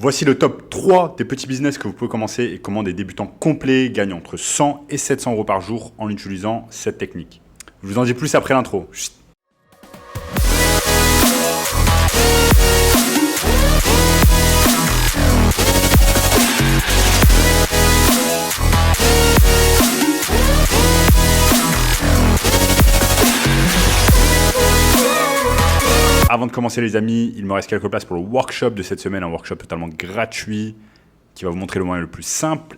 Voici le top 3 des petits business que vous pouvez commencer et comment des débutants complets gagnent entre 100 et 700 euros par jour en utilisant cette technique. Je vous en dis plus après l'intro. Chut. Avant de commencer les amis, il me reste quelques places pour le workshop de cette semaine, un workshop totalement gratuit qui va vous montrer le moyen le plus simple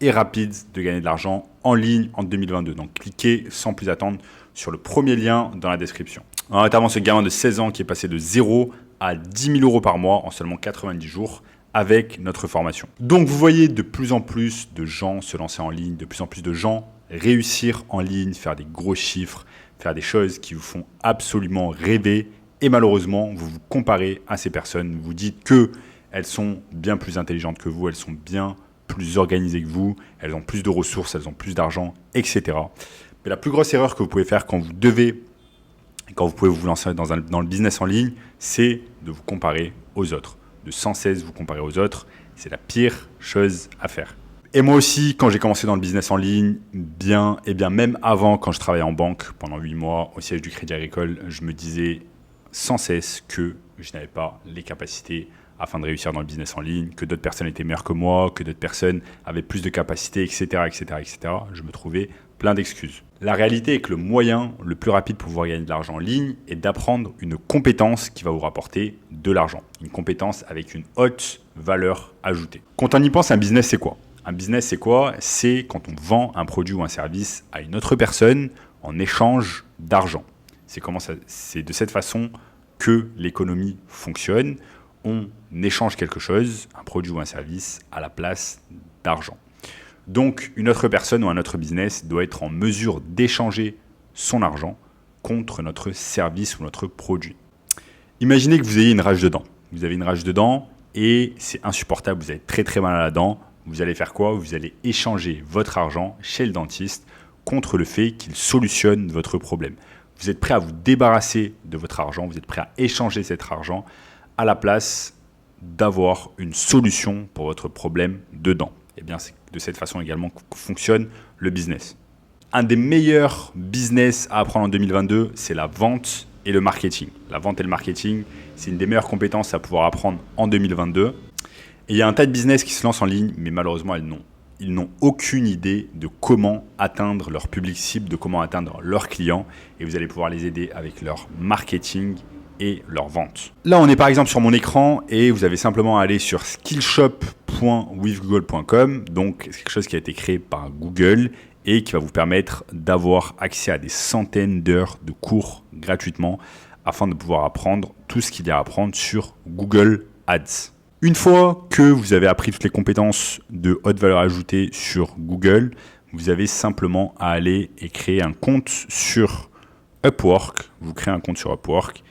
et rapide de gagner de l'argent en ligne en 2022. Donc cliquez sans plus attendre sur le premier lien dans la description. On a notamment ce gamin de 16 ans qui est passé de 0 à 10 000 euros par mois en seulement 90 jours avec notre formation. Donc vous voyez de plus en plus de gens se lancer en ligne, de plus en plus de gens réussir en ligne, faire des gros chiffres, faire des choses qui vous font absolument rêver. Et malheureusement, vous vous comparez à ces personnes, vous dites qu'elles sont bien plus intelligentes que vous, elles sont bien plus organisées que vous, elles ont plus de ressources, elles ont plus d'argent, etc. Mais la plus grosse erreur que vous pouvez faire quand vous pouvez vous lancer dans le business en ligne, c'est de vous comparer aux autres. De sans cesse vous comparer aux autres, c'est la pire chose à faire. Et moi aussi, quand j'ai commencé dans le business en ligne, même avant, quand je travaillais en banque pendant 8 mois au siège du Crédit Agricole, je me disais sans cesse que je n'avais pas les capacités afin de réussir dans le business en ligne, que d'autres personnes étaient meilleures que moi, que d'autres personnes avaient plus de capacités, etc., etc., etc. Je me trouvais plein d'excuses. La réalité est que le moyen le plus rapide pour pouvoir gagner de l'argent en ligne est d'apprendre une compétence qui va vous rapporter de l'argent. Une compétence avec une haute valeur ajoutée. Quand on y pense, un business, c'est quoi ? Un business, c'est quoi ? C'est quand on vend un produit ou un service à une autre personne en échange d'argent. C'est de cette façon que l'économie fonctionne. On échange quelque chose, un produit ou un service, à la place d'argent. Donc, une autre personne ou un autre business doit être en mesure d'échanger son argent contre notre service ou notre produit. Imaginez que vous ayez une rage de dents. Vous avez une rage de dents et c'est insupportable, vous avez très très mal à la dent. Vous allez faire quoi ? Vous allez échanger votre argent chez le dentiste contre le fait qu'il solutionne votre problème. Vous êtes prêt à vous débarrasser de votre argent, vous êtes prêt à échanger cet argent à la place d'avoir une solution pour votre problème de dents. Et bien, c'est de cette façon également que fonctionne le business. Un des meilleurs business à apprendre en 2022, c'est la vente et le marketing. La vente et le marketing, c'est une des meilleures compétences à pouvoir apprendre en 2022. Et il y a un tas de business qui se lancent en ligne, mais malheureusement, ils n'ont aucune idée de comment atteindre leur public cible, de comment atteindre leurs clients. Et vous allez pouvoir les aider avec leur marketing et leur vente. Là, on est par exemple sur mon écran et vous avez simplement à aller sur skillshop.withgoogle.com. Donc, c'est quelque chose qui a été créé par Google et qui va vous permettre d'avoir accès à des centaines d'heures de cours gratuitement afin de pouvoir apprendre tout ce qu'il y a à apprendre sur Google Ads. Une fois que vous avez appris toutes les compétences de haute valeur ajoutée sur Google, vous avez simplement à aller et créer un compte sur Upwork. Vous créez un compte sur Upwork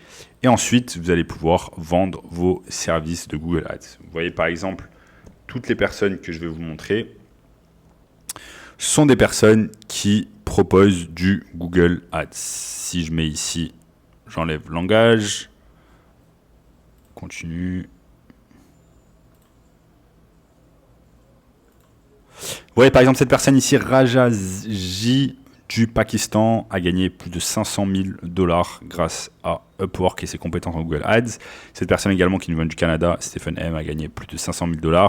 et ensuite, vous allez pouvoir vendre vos services de Google Ads. Vous voyez par exemple, toutes les personnes que je vais vous montrer sont des personnes qui proposent du Google Ads. Si je mets ici, j'enlève langage, continue. Vous voyez par exemple cette personne ici, Rajaji du Pakistan, a gagné plus de 500 000 $ grâce à Upwork et ses compétences en Google Ads. Cette personne également qui nous vient du Canada, Stephen M, a gagné plus de 500 000 $.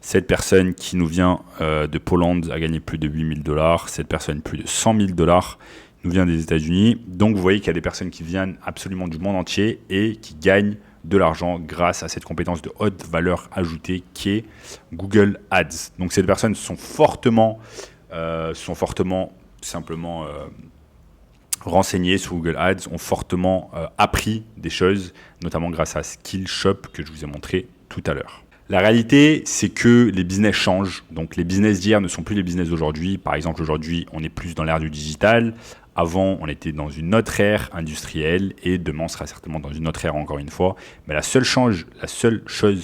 Cette personne qui nous vient de Pologne a gagné plus de 8 000 $. Cette personne plus de 100 000 $ nous vient des États-Unis. Donc vous voyez qu'il y a des personnes qui viennent absolument du monde entier et qui gagnent de l'argent grâce à cette compétence de haute valeur ajoutée qui est Google Ads. Donc ces personnes sont fortement simplement renseignées sur Google Ads, ont fortement appris des choses, notamment grâce à Skillshop que je vous ai montré tout à l'heure. La réalité, c'est que les business changent. Donc les business d'hier ne sont plus les business d'aujourd'hui. Par exemple, aujourd'hui, on est plus dans l'ère du digital. Avant, on était dans une autre ère industrielle et demain, on sera certainement dans une autre ère encore une fois. Mais la seule chose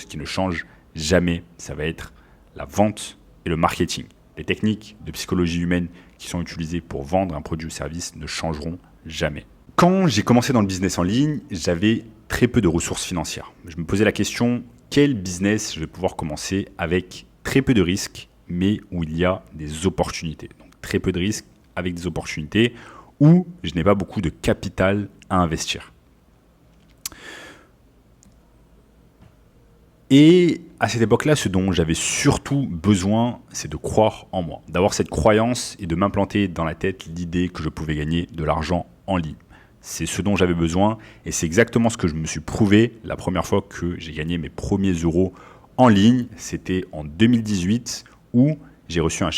qui ne change jamais, ça va être la vente et le marketing. Les techniques de psychologie humaine qui sont utilisées pour vendre un produit ou service ne changeront jamais. Quand j'ai commencé dans le business en ligne, j'avais très peu de ressources financières. Je me posais la question, quel business je vais pouvoir commencer avec très peu de risques, mais où il y a des opportunités. Donc très peu de risques avec des opportunités, où je n'ai pas beaucoup de capital à investir. Et à cette époque-là, ce dont j'avais surtout besoin, c'est de croire en moi, d'avoir cette croyance et de m'implanter dans la tête l'idée que je pouvais gagner de l'argent en ligne. C'est ce dont j'avais besoin et c'est exactement ce que je me suis prouvé la première fois que j'ai gagné mes premiers euros en ligne. C'était en 2018 où j'ai reçu un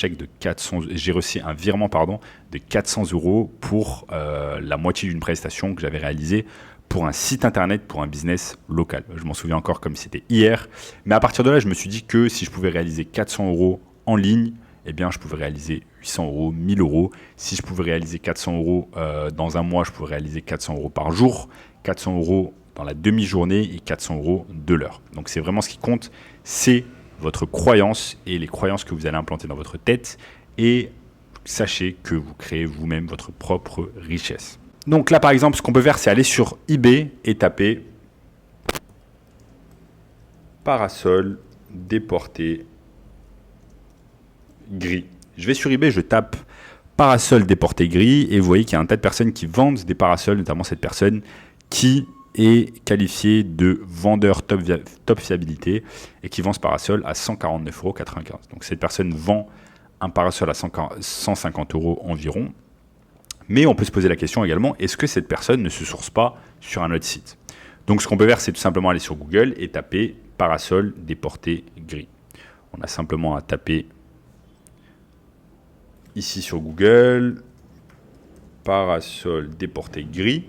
virement de 400 euros pour la moitié d'une prestation que j'avais réalisée pour un site internet, pour un business local. Je m'en souviens encore comme si c'était hier. Mais à partir de là, je me suis dit que si je pouvais réaliser 400 euros en ligne, eh bien, je pouvais réaliser 800 euros, 1000 euros. Si je pouvais réaliser 400 euros dans un mois, je pouvais réaliser 400 euros par jour, 400 euros dans la demi-journée et 400 euros de l'heure. Donc, c'est vraiment ce qui compte, c'est votre croyance et les croyances que vous allez implanter dans votre tête. Et sachez que vous créez vous-même votre propre richesse. Donc là, par exemple, ce qu'on peut faire, c'est aller sur eBay et taper parasol déporté gris. Je vais sur eBay, je tape parasol déporté gris et vous voyez qu'il y a un tas de personnes qui vendent des parasols, notamment cette personne qui est qualifiée de vendeur top fiabilité et qui vend ce parasol à 149,95 euros. Donc cette personne vend un parasol à 150 euros environ. Mais on peut se poser la question également, est-ce que cette personne ne se source pas sur un autre site? Donc ce qu'on peut faire, c'est tout simplement aller sur Google et taper parasol déporté gris. On a simplement à taper ici sur Google, parasol déporté gris.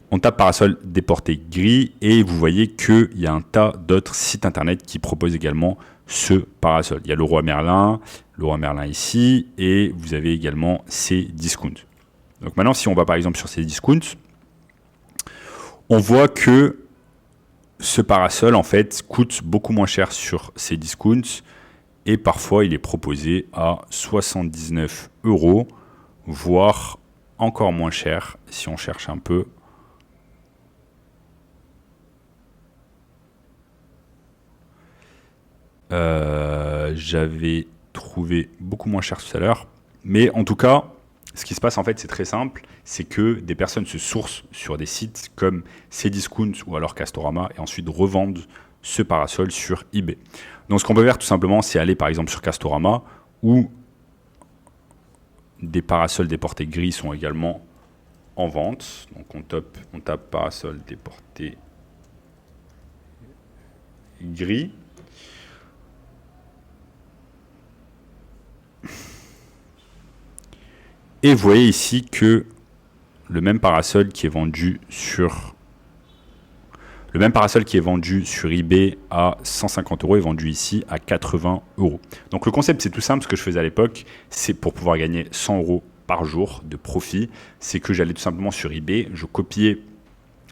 On tape parasol déporté gris et vous voyez qu'il y a un tas d'autres sites internet qui proposent également ce parasol. Il y a Leroy Merlin ici et vous avez également Cdiscount. Donc maintenant, si on va par exemple sur Cdiscount, on voit que ce parasol en fait coûte beaucoup moins cher sur Cdiscount et parfois il est proposé à 79 euros, voire encore moins cher si on cherche un peu. J'avais trouvé beaucoup moins cher tout à l'heure. Mais en tout cas, ce qui se passe en fait, c'est très simple. C'est que des personnes se sourcent sur des sites comme Cdiscount ou alors Castorama et ensuite revendent ce parasol sur eBay. Donc ce qu'on peut faire tout simplement, c'est aller par exemple sur Castorama où des parasols déportés gris sont également en vente. Donc on tape parasol déporté gris. Et vous voyez ici que le même parasol qui est vendu sur eBay à 150 euros est vendu ici à 80 euros. Donc le concept, c'est tout simple. Ce que je faisais à l'époque, c'est pour pouvoir gagner 100 euros par jour de profit. C'est que j'allais tout simplement sur eBay,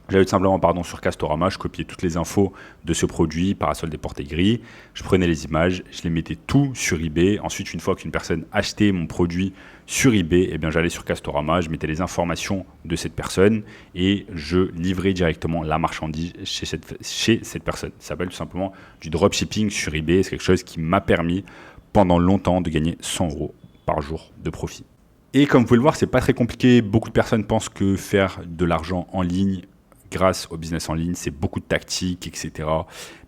j'allais tout simplement sur Castorama, je copiais toutes les infos de ce produit, parasol déporté gris, je prenais les images, je les mettais tout sur eBay. Ensuite, une fois qu'une personne achetait mon produit sur eBay, eh bien, j'allais sur Castorama, je mettais les informations de cette personne et je livrais directement la marchandise chez cette personne. Ça s'appelle tout simplement du dropshipping sur eBay. C'est quelque chose qui m'a permis pendant longtemps de gagner 100 euros par jour de profit. Et comme vous pouvez le voir, c'est pas très compliqué. Beaucoup de personnes pensent que faire de l'argent en ligne grâce au business en ligne, c'est beaucoup de tactique, etc.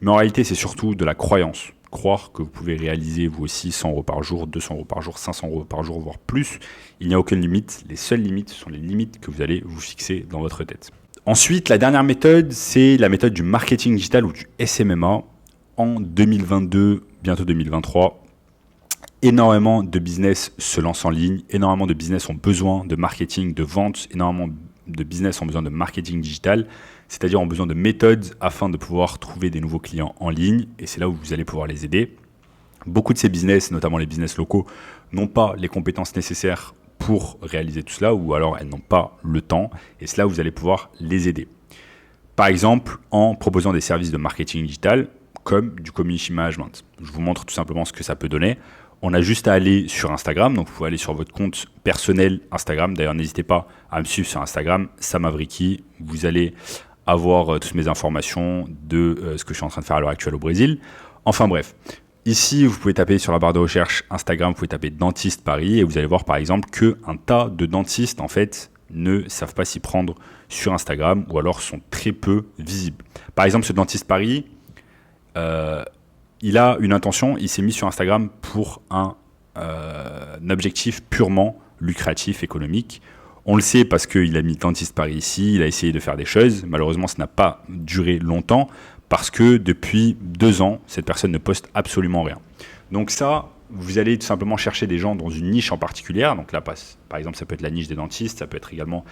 Mais en réalité, c'est surtout de la croyance. Croire que vous pouvez réaliser vous aussi 100 euros par jour, 200 euros par jour, 500 euros par jour, voire plus. Il n'y a aucune limite. Les seules limites sont les limites que vous allez vous fixer dans votre tête. Ensuite, la dernière méthode, c'est la méthode du marketing digital ou du SMMA. En 2022, bientôt 2023, énormément de business se lancent en ligne. Énormément de business ont besoin de marketing, de vente. Énormément de business ont besoin de marketing digital, c'est-à-dire ont besoin de méthodes afin de pouvoir trouver des nouveaux clients en ligne et c'est là où vous allez pouvoir les aider. Beaucoup de ces business, notamment les business locaux, n'ont pas les compétences nécessaires pour réaliser tout cela ou alors elles n'ont pas le temps et c'est là où vous allez pouvoir les aider. Par exemple, en proposant des services de marketing digital comme du community management. Je vous montre tout simplement ce que ça peut donner. On a juste à aller sur Instagram. Donc, vous pouvez aller sur votre compte personnel Instagram. D'ailleurs, n'hésitez pas à me suivre sur Instagram, Samavriki. Vous allez avoir toutes mes informations de ce que je suis en train de faire à l'heure actuelle au Brésil. Enfin bref, ici, vous pouvez taper sur la barre de recherche Instagram, vous pouvez taper dentiste Paris et vous allez voir par exemple qu'un tas de dentistes en fait ne savent pas s'y prendre sur Instagram ou alors sont très peu visibles. Par exemple, ce dentiste Paris, il a une intention, il s'est mis sur Instagram pour un objectif purement lucratif, économique. On le sait parce qu'il a mis dentiste Paris ici, il a essayé de faire des choses. Malheureusement, ça n'a pas duré longtemps parce que depuis 2 ans, cette personne ne poste absolument rien. Donc ça, vous allez tout simplement chercher des gens dans une niche en particulier. Donc là, par exemple, ça peut être la niche des dentistes, ça peut être également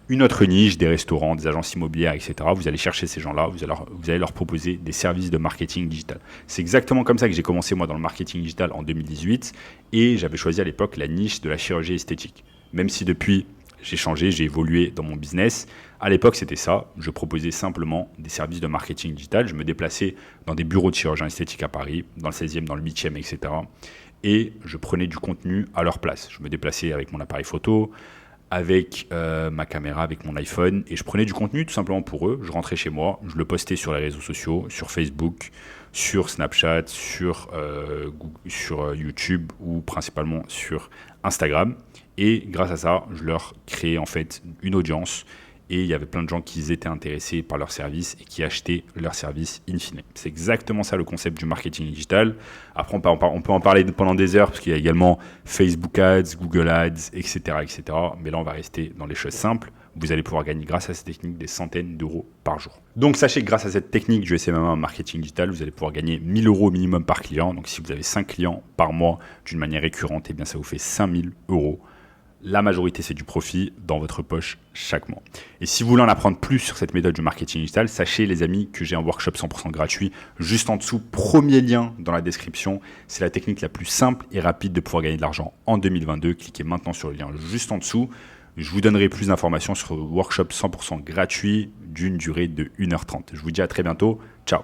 une autre niche, des restaurants, des agences immobilières, etc. Vous allez chercher ces gens-là, vous allez leur proposer des services de marketing digital. C'est exactement comme ça que j'ai commencé moi dans le marketing digital en 2018 et j'avais choisi à l'époque la niche de la chirurgie esthétique. Même si depuis, j'ai changé, j'ai évolué dans mon business. À l'époque, c'était ça. Je proposais simplement des services de marketing digital. Je me déplaçais dans des bureaux de chirurgiens esthétiques à Paris, dans le 16e, dans le 8e, etc. Et je prenais du contenu à leur place. Je me déplaçais avec mon appareil photo, avec ma caméra, avec mon iPhone. Et je prenais du contenu tout simplement pour eux. Je rentrais chez moi, je le postais sur les réseaux sociaux, sur Facebook, sur Snapchat, sur YouTube ou principalement sur Instagram. Et grâce à ça, je leur créais en fait une audience et il y avait plein de gens qui étaient intéressés par leurs services et qui achetaient leurs services in fine. C'est exactement ça le concept du marketing digital. Après, on peut en parler pendant des heures parce qu'il y a également Facebook Ads, Google Ads, etc., etc. Mais là, on va rester dans les choses simples. Vous allez pouvoir gagner grâce à cette technique des centaines d'euros par jour. Donc sachez que grâce à cette technique du SMMA marketing digital, vous allez pouvoir gagner 1 000 euros minimum par client. Donc si vous avez 5 clients par mois d'une manière récurrente, eh bien, ça vous fait 5 000 euros. La majorité, c'est du profit dans votre poche chaque mois. Et si vous voulez en apprendre plus sur cette méthode du marketing digital, sachez les amis que j'ai un workshop 100% gratuit juste en dessous, premier lien dans la description. C'est la technique la plus simple et rapide de pouvoir gagner de l'argent en 2022. Cliquez maintenant sur le lien juste en dessous. Je vous donnerai plus d'informations sur le workshop 100% gratuit d'une durée de 1h30. Je vous dis à très bientôt. Ciao.